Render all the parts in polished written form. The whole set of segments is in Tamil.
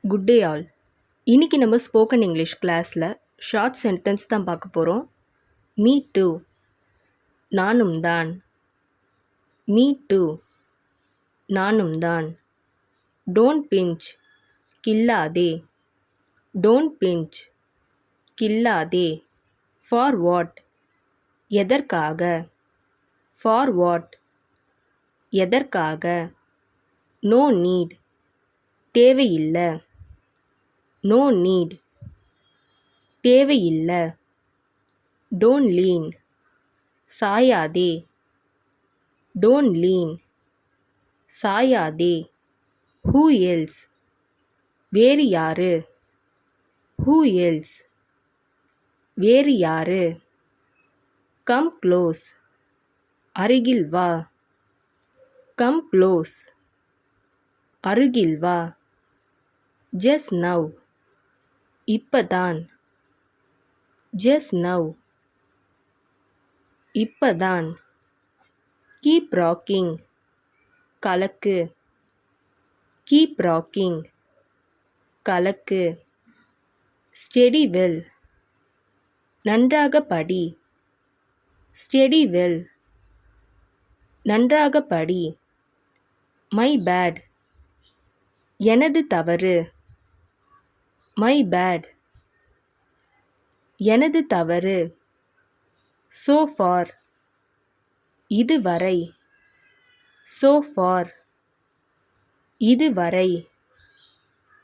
Good day all. இன்னைக்கு நம்ம ஸ்போக்கன் இங்கிலீஷ் கிளாஸில் ஷார்ட் சென்டென்ஸ் தான் பார்க்க போகிறோம். மீ டூ, நானும் தான். மீ டூ, நானும் தான். டோன்ட் பிஞ்ச், கில்லாதே. டோன்ட் பிஞ்ச், கில்லாதே. ஃபார் வாட், எதற்காக. ஃபார் வாட், எதற்காக. நோ நீட், தேவையில்லை. நோ நீட், தேவையில்லை. டோன்ட் லீன், சாயாதே. டோன்ட் லீன், சாயாதே. ஹூ எல்ஸ், வேறு யாரு. ஹூ எல்ஸ், வேறு யாரு. கம் க்ளோஸ், அருகில் வா. கம் க்ளோஸ், அருகில் வா. ஜஸ்ட் நவ், இப்பதான். ஜஸ்ட் நவ், இப்பதான். கீப் ராக்கிங், கலக்கு. கீப் ராக்கிங், கலக்கு. ஸ்டெடி வெல், நன்றாக படி. ஸ்டெடி வெல், நன்றாக படி. மை பேட், எனது தவறு. மை பேட், எனது தவறு. so far, இதுவரை. so far, இதுவரை.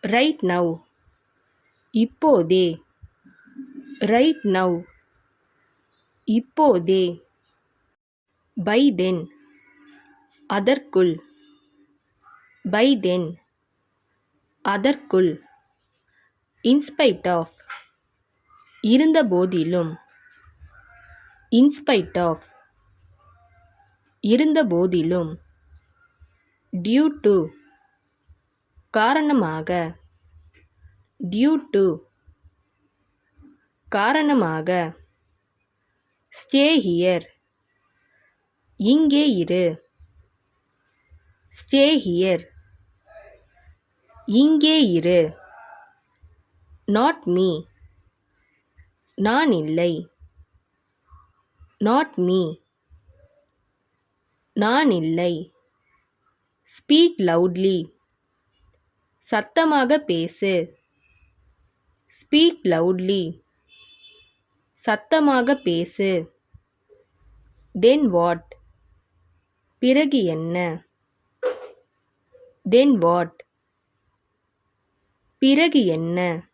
right now, இப்போதே. right now, இப்போதே. by then, அதற்குள். by then, அதற்குள். in spite of, இருந்தபோதிலும். in spite of, இருந்தபோதிலும். due to, காரணமாக. due to, காரணமாக. stay here, இங்கே இரு. stay here, இங்கே இரு. not me, நான் இல்லை. not me, நான் இல்லை. speak loudly, சத்தமாக பேசு. speak loudly, சத்தமாக பேசு. then what, பிறகு என்ன. then what, பிறகு என்ன.